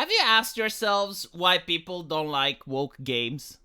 Have you asked yourselves why people don't like woke games?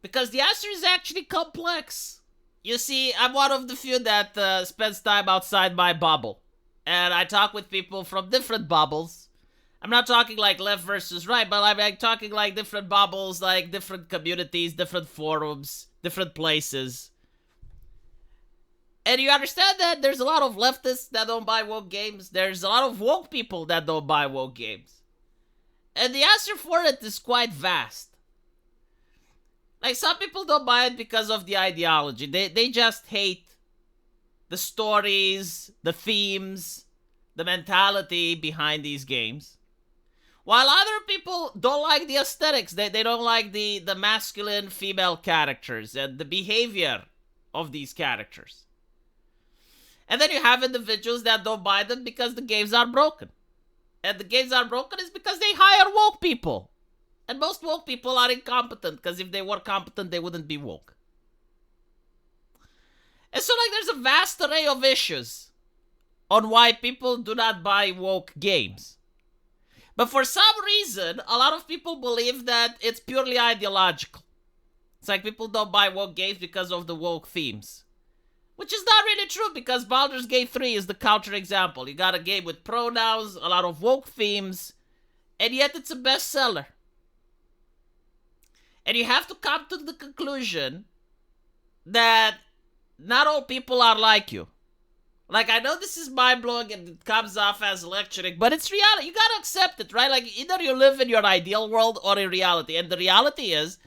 Because the answer is actually complex. You see, I'm one of the few that spends time outside my bubble. And I talk with people from different bubbles. I'm not talking like left versus right, but I'm like talking like different bubbles, like different communities, different forums, different places. And you understand that there's a lot of leftists that don't buy woke games. There's a lot of woke people that don't buy woke games. And the answer for it is quite vast. Like, some people don't buy it because of the ideology. They just hate the stories, the themes, the mentality behind these games. While other people don't like the aesthetics. They don't like the masculine female characters and the behavior of these characters. And then you have individuals that don't buy them because the games are broken. And the games are broken is because they hire woke people. And most woke people are incompetent, because if they were competent, they wouldn't be woke. And so, like, there's a vast array of issues on why people do not buy woke games. But for some reason, a lot of people believe that it's purely ideological. It's like people don't buy woke games because of the woke themes. Which is not really true, because Baldur's Gate 3 is the counterexample. You got a game with pronouns, a lot of woke themes, and yet it's a bestseller. And you have to come to the conclusion that not all people are like you. Like, I know this is mind-blowing and it comes off as lecturing, but it's reality. You gotta accept it, right? Like, either you live in your ideal world or in reality. And the reality is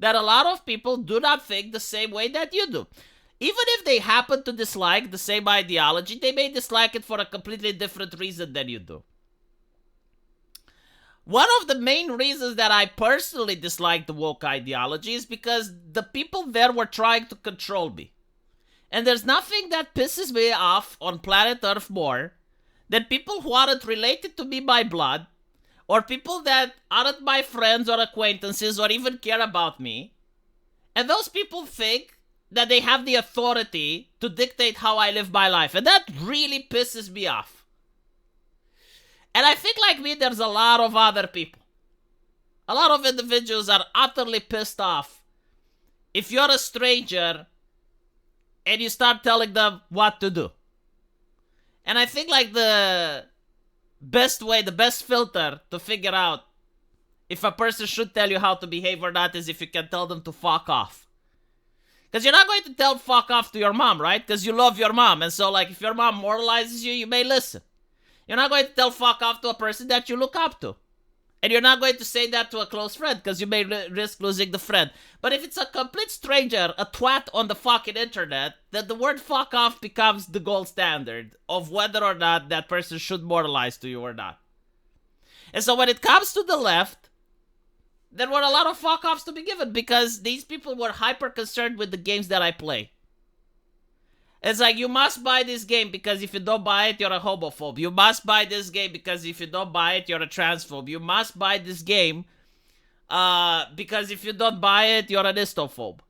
that a lot of people do not think the same way that you do. Even if they happen to dislike the same ideology, they may dislike it for a completely different reason than you do. One of the main reasons that I personally dislike the woke ideology is because the people there were trying to control me. And there's nothing that pisses me off on planet Earth more than people who aren't related to me by blood, or people that aren't my friends or acquaintances or even care about me. And those people think that they have the authority to dictate how I live my life. And that really pisses me off. And I think, like me, there's a lot of other people. A lot of individuals are utterly pissed off if you're a stranger and you start telling them what to do. And I think, like, the best way, the best filter to figure out if a person should tell you how to behave or not is if you can tell them to fuck off. Because you're not going to tell fuck off to your mom, right? Because you love your mom. And so, like, if your mom moralizes you, you may listen. You're not going to tell fuck off to a person that you look up to. And you're not going to say that to a close friend, because you may risk losing the friend. But if it's a complete stranger, a twat on the fucking internet, then the word fuck off becomes the gold standard of whether or not that person should moralize to you or not. And so when it comes to the left, there were a lot of fuck offs to be given, because these people were hyper concerned with the games that I play. It's like, you must buy this game because if you don't buy it, you're a homophobe. You must buy this game because if you don't buy it, you're a transphobe. You must buy this game because if you don't buy it, you're an istophobe.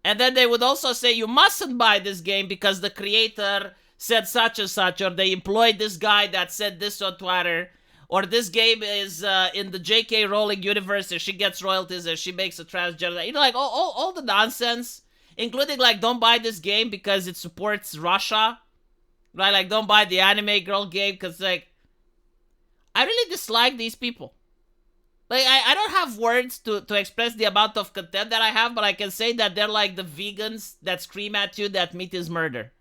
And then they would also say, you mustn't buy this game because the creator said such and such, or they employed this guy that said this on Twitter, or this game is in the J.K. Rowling universe and she gets royalties and she makes a transgender. You know, like, all the nonsense. Including, like, don't buy this game because it supports Russia. Right? Like, don't buy the anime girl game because, like, I really dislike these people. Like, I don't have words to express the amount of contempt that I have, but I can say that they're like the vegans that scream at you that meat is murder.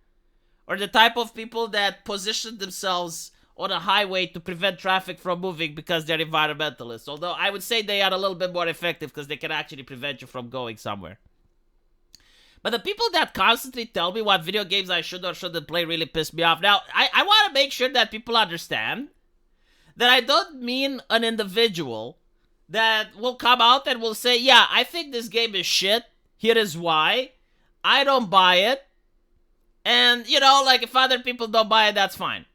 Or the type of people that position themselves on a highway to prevent traffic from moving because they're environmentalists. Although I would say they are a little bit more effective because they can actually prevent you from going somewhere. But the people that constantly tell me what video games I should or shouldn't play really piss me off. Now, I want to make sure that people understand that I don't mean an individual that will come out and will say, yeah, I think this game is shit. Here is why. I don't buy it. And, you know, like, if other people don't buy it, that's fine.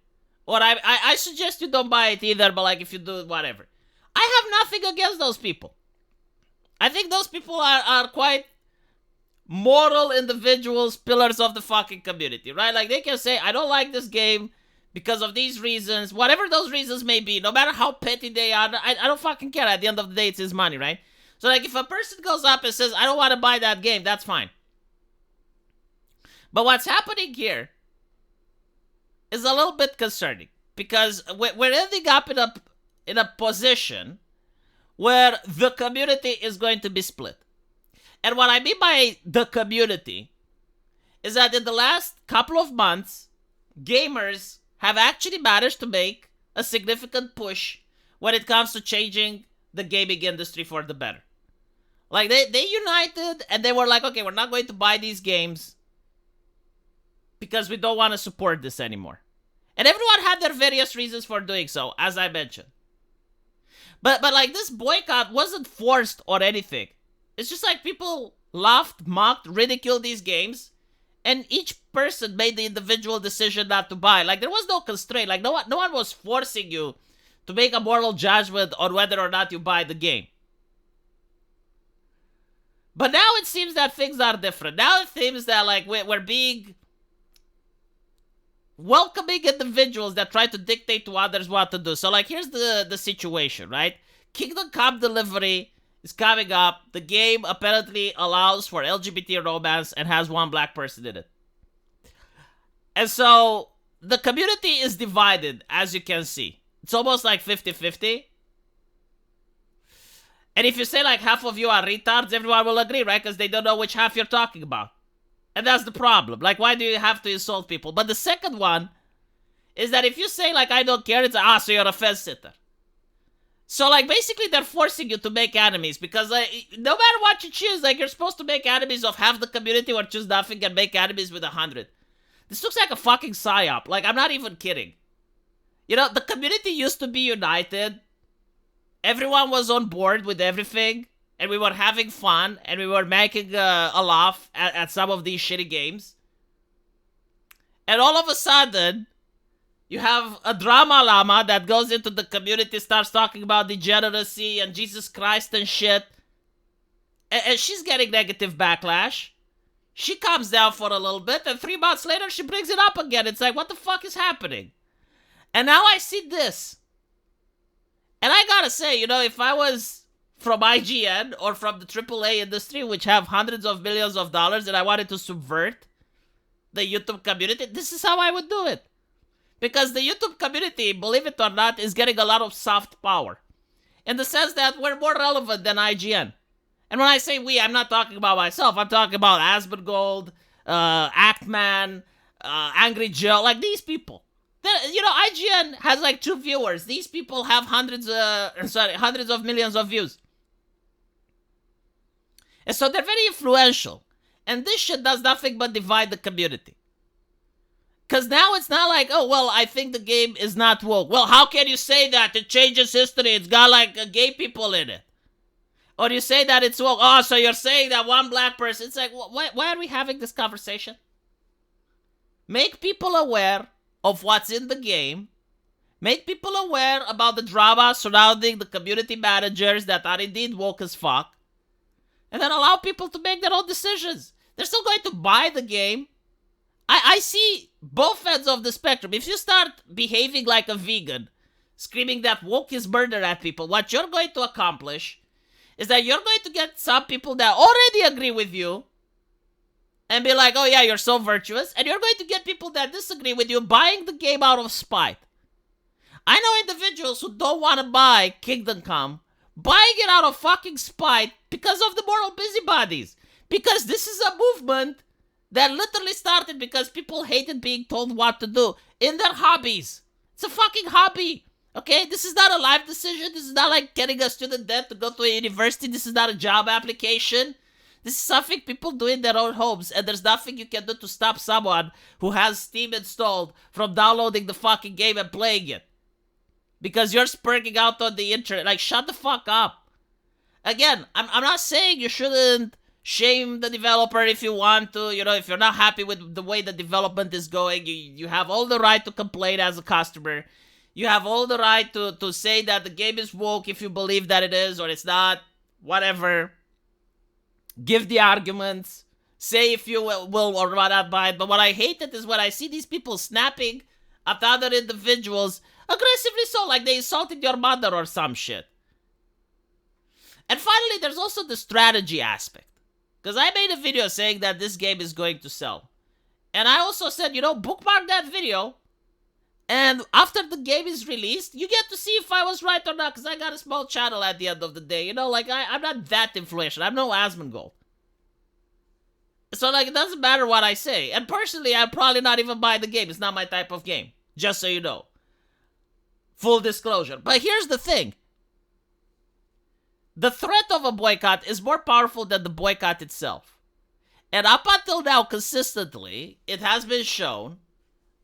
Or I suggest you don't buy it either, but, like, if you do, whatever. I have nothing against those people. I think those people are quite moral individuals, pillars of the fucking community, right? Like, they can say, I don't like this game because of these reasons, whatever those reasons may be, no matter how petty they are, I don't fucking care. At the end of the day, it's his money, right? So, like, if a person goes up and says, I don't want to buy that game, that's fine. But what's happening here is a little bit concerning, because we're ending up in a position where the community is going to be split. And what I mean by the community is that in the last couple of months, gamers have actually managed to make a significant push when it comes to changing the gaming industry for the better. Like, they united and they were like, okay, we're not going to buy these games because we don't want to support this anymore. And everyone had their various reasons for doing so, as I mentioned. But like, this boycott wasn't forced or anything. It's just like people laughed, mocked, ridiculed these games, and each person made the individual decision not to buy. Like, there was no constraint. Like, no one was forcing you to make a moral judgment on whether or not you buy the game. But now it seems that things are different. Now it seems that, like, we're being welcoming individuals that try to dictate to others what to do. So, like, here's the situation, right? Kingdom Come Delivery is coming up. The game apparently allows for LGBT romance and has one black person in it. And so, the community is divided, as you can see. It's almost like 50-50. And if you say, like, half of you are retards, everyone will agree, right? Because they don't know which half you're talking about. And that's the problem. Like, why do you have to insult people? But the second one is that if you say, like, I don't care, it's like, so you're a fence sitter. So, like, basically they're forcing you to make enemies because, like, no matter what you choose, like, you're supposed to make enemies of half the community or choose nothing and make enemies with 100. This looks like a fucking psyop. Like, I'm not even kidding. You know, the community used to be united. Everyone was on board with everything, and we were having fun, and we were making a laugh at some of these shitty games. And all of a sudden, you have a drama llama that goes into the community, starts talking about degeneracy and Jesus Christ and shit. And she's getting negative backlash. She comes down for a little bit, and 3 months later, she brings it up again. It's like, what the fuck is happening? And now I see this. And I gotta say, you know, if I was from IGN or from the AAA industry, which have hundreds of millions of dollars, and I wanted to subvert the YouTube community, this is how I would do it. Because the YouTube community, believe it or not, is getting a lot of soft power. In the sense that we're more relevant than IGN. And when I say we, I'm not talking about myself. I'm talking about Asmongold, Actman, Angry Joe, like these people. You know, IGN has like 2 viewers. These people have hundreds of millions of views. And so they're very influential. And this shit does nothing but divide the community. Because now it's not like, oh, well, I think the game is not woke. Well, how can you say that? It changes history. It's got like gay people in it. Or you say that it's woke. Oh, so you're saying that one black person. It's like, why are we having this conversation? Make people aware of what's in the game. Make people aware about the drama surrounding the community managers that are indeed woke as fuck. And then allow people to make their own decisions. They're still going to buy the game. I see both ends of the spectrum. If you start behaving like a vegan, screaming that woke is murder at people, what you're going to accomplish is that you're going to get some people that already agree with you and be like, oh yeah, you're so virtuous. And you're going to get people that disagree with you buying the game out of spite. I know individuals who don't want to buy Kingdom Come, buying it out of fucking spite because of the moral busybodies. Because this is a movement that literally started because people hated being told what to do in their hobbies. It's a fucking hobby. Okay? This is not a life decision. This is not like getting a student debt to go to a university. This is not a job application. This is something people do in their own homes, and there's nothing you can do to stop someone who has Steam installed from downloading the fucking game and playing it. Because you're spurging out on the internet. Like, shut the fuck up. Again, I'm not saying you shouldn't shame the developer if you want to. You know, if you're not happy with the way the development is going, you have all the right to complain as a customer. You have all the right to say that the game is woke if you believe that it is or it's not. Whatever. Give the arguments. Say if you will or not buy it. But what I hate it is when I see these people snapping at other individuals, aggressively so, like they insulted your mother or some shit. And finally, there's also the strategy aspect. Because I made a video saying that this game is going to sell. And I also said, bookmark that video. And after the game is released, you get to see if I was right or not. Because I got a small channel at the end of the day. I'm not that influential. I'm no Asmongold. So, it doesn't matter what I say. And personally, I'll probably not even buy the game. It's not my type of game. Just so you know. Full disclosure. But here's the thing. The threat of a boycott is more powerful than the boycott itself. And up until now, consistently, it has been shown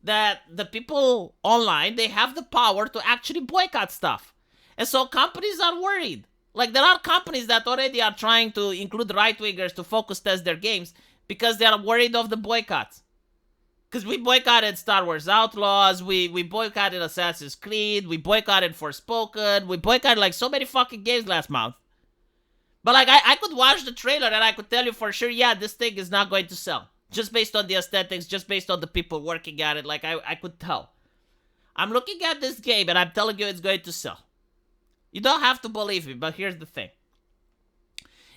that the people online, they have the power to actually boycott stuff. And so companies are worried. There are companies that already are trying to include right-wingers to focus test their games because they are worried of the boycotts. Because we boycotted Star Wars Outlaws, we boycotted Assassin's Creed, we boycotted Forspoken, we boycotted so many fucking games last month. But I could watch the trailer and I could tell you for sure, yeah, this thing is not going to sell. Just based on the aesthetics, just based on the people working at it, I could tell. I'm looking at this game and I'm telling you it's going to sell. You don't have to believe me, but here's the thing.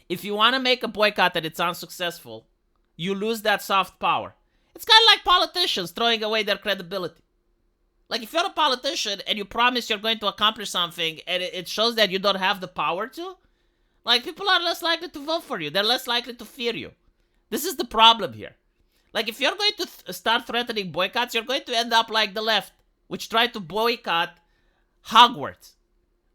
If you want to make a boycott and it's unsuccessful, you lose that soft power. It's kind of like politicians throwing away their credibility. If you're a politician and you promise you're going to accomplish something and it shows that you don't have the power to, people are less likely to vote for you. They're less likely to fear you. This is the problem here. If you're going to start threatening boycotts, you're going to end up like the left, which tried to boycott Hogwarts.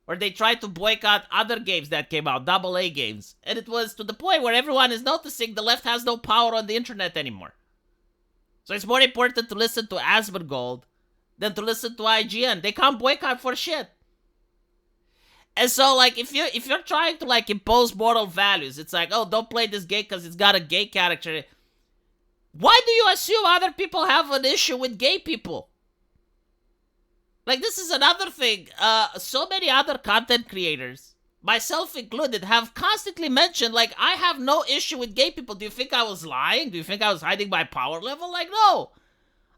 Or they tried to boycott other games that came out, AA games. And it was to the point where everyone is noticing the left has no power on the internet anymore. So it's more important to listen to Asmongold than to listen to IGN. They can't boycott for shit. And so, if you're trying to, impose moral values, it's oh, don't play this game because it's got a gay character. Why do you assume other people have an issue with gay people? This is another thing. So many other content creators, myself included, have constantly mentioned, I have no issue with gay people. Do you think I was lying? Do you think I was hiding my power level? No.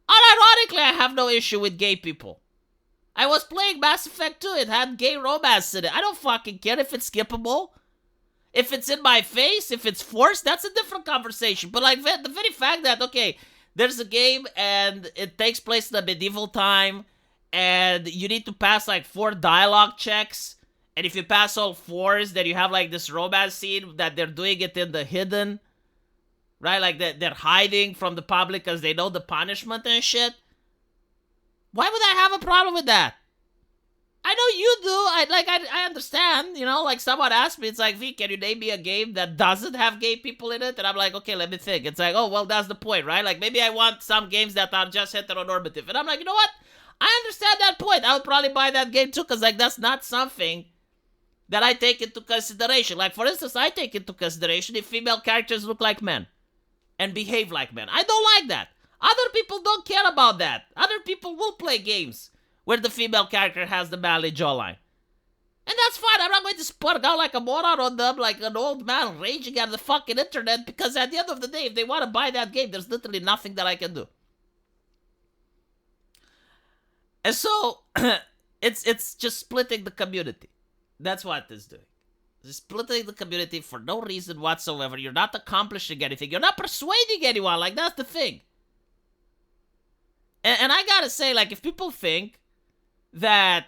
Unironically, I have no issue with gay people. I was playing Mass Effect 2. It had gay romance in it. I don't fucking care if it's skippable. If it's in my face, if it's forced, that's a different conversation. But the very fact that, okay, there's a game and it takes place in a medieval time and you need to pass 4 dialogue checks. And if you pass all 4s, then you have this romance scene that they're doing it in the hidden. Right? They're hiding from the public because they know the punishment and shit. Why would I have a problem with that? I know you do. I understand. Someone asked me, it's V, can you name me a game that doesn't have gay people in it? And I'm okay, let me think. It's oh, well, that's the point, right? Maybe I want some games that are just heteronormative. And I'm you know what? I understand that point. I would probably buy that game too, because that's not something that I take into consideration. For instance, I take into consideration if female characters look like men and behave like men. I don't like that. Other people don't care about that. Other people will play games where the female character has the manly jawline. And that's fine. I'm not going to spurg out like a moron on them like an old man raging at the fucking internet, because at the end of the day, if they want to buy that game, there's literally nothing that I can do. And so, it's just splitting the community. That's what it's doing. It's splitting the community for no reason whatsoever. You're not accomplishing anything. You're not persuading anyone. That's the thing. And I gotta say, if people think that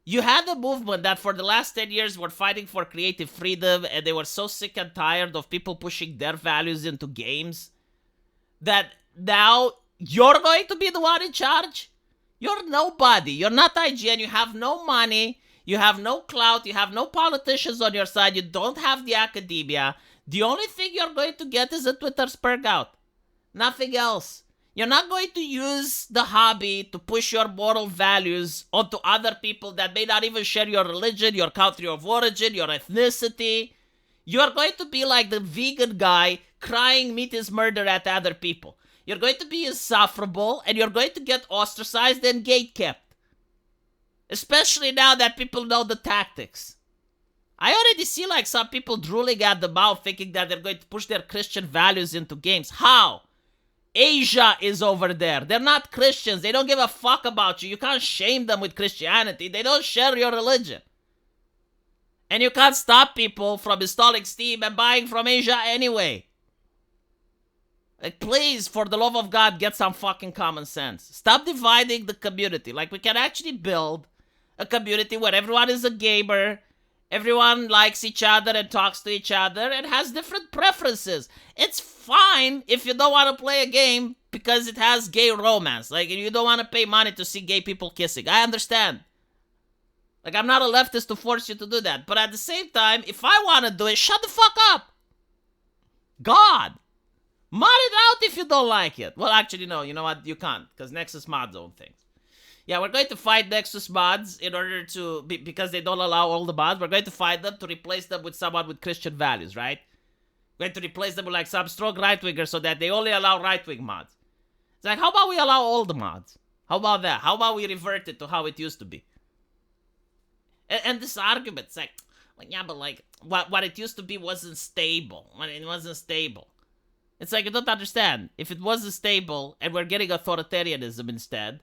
you had a movement that for the last 10 years were fighting for creative freedom and they were so sick and tired of people pushing their values into games, that now you're going to be the one in charge? You're nobody. You're not IGN. You have no money. You have no clout. You have no politicians on your side. You don't have the academia. The only thing you're going to get is a Twitter spurg out. Nothing else. You're not going to use the hobby to push your moral values onto other people that may not even share your religion, your country of origin, your ethnicity. You're going to be like the vegan guy crying meat is murder at other people. You're going to be insufferable, and you're going to get ostracized and gatekept. Especially now that people know the tactics. I already see some people drooling at the mouth thinking that they're going to push their Christian values into games. How? Asia is over there. They're not Christians. They don't give a fuck about you. You can't shame them with Christianity. They don't share your religion. And you can't stop people from installing Steam and buying from Asia anyway. Like, please, for the love of God, get some fucking common sense. Stop dividing the community. Like, we can actually build a community where everyone is a gamer, everyone likes each other and talks to each other and has different preferences. It's fine if you don't want to play a game because it has gay romance. Like, you don't want to pay money to see gay people kissing. I understand. Like, I'm not a leftist to force you to do that. But at the same time, if I want to do it, shut the fuck up. God. Mod it out if you don't like it. Well, actually, no. You know what? You can't. Because Nexus mods own things. Yeah, we're going to fight Nexus mods in order to... because they don't allow all the mods. We're going to fight them to replace them with someone with Christian values, right? We're going to replace them with like some strong right-winger so that they only allow right-wing mods. It's like, how about we allow all the mods? How about that? How about we revert it to how it used to be? And this argument, it's like, yeah, but like, what it used to be wasn't stable. When it wasn't stable. It's like, you don't understand. If it wasn't stable and we're getting authoritarianism instead,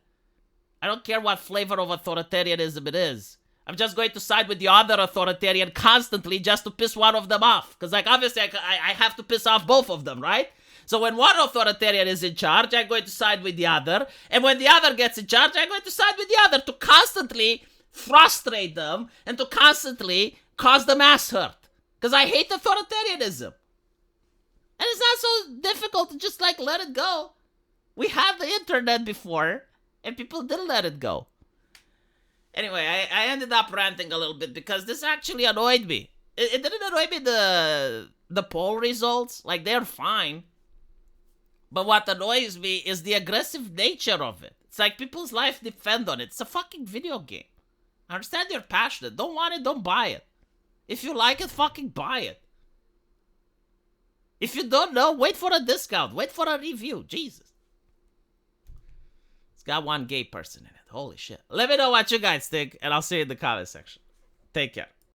I don't care what flavor of authoritarianism it is. I'm just going to side with the other authoritarian constantly just to piss one of them off. Because, like, obviously, I have to piss off both of them, right? So when one authoritarian is in charge, I'm going to side with the other. And when the other gets in charge, I'm going to side with the other to constantly frustrate them and to constantly cause them ass hurt. Because I hate authoritarianism. And it's not so difficult to just, like, let it go. We had the internet before, and people didn't let it go. Anyway, I ended up ranting a little bit because this actually annoyed me. It didn't annoy me the poll results. Like, they're fine. But what annoys me is the aggressive nature of it. It's like people's life depend on it. It's a fucking video game. I understand you're passionate. Don't want it, don't buy it. If you like it, fucking buy it. If you don't know, wait for a discount. Wait for a review. Jesus. It's got one gay person in it. Holy shit. Let me know what you guys think, and I'll see you in the comment section. Take care.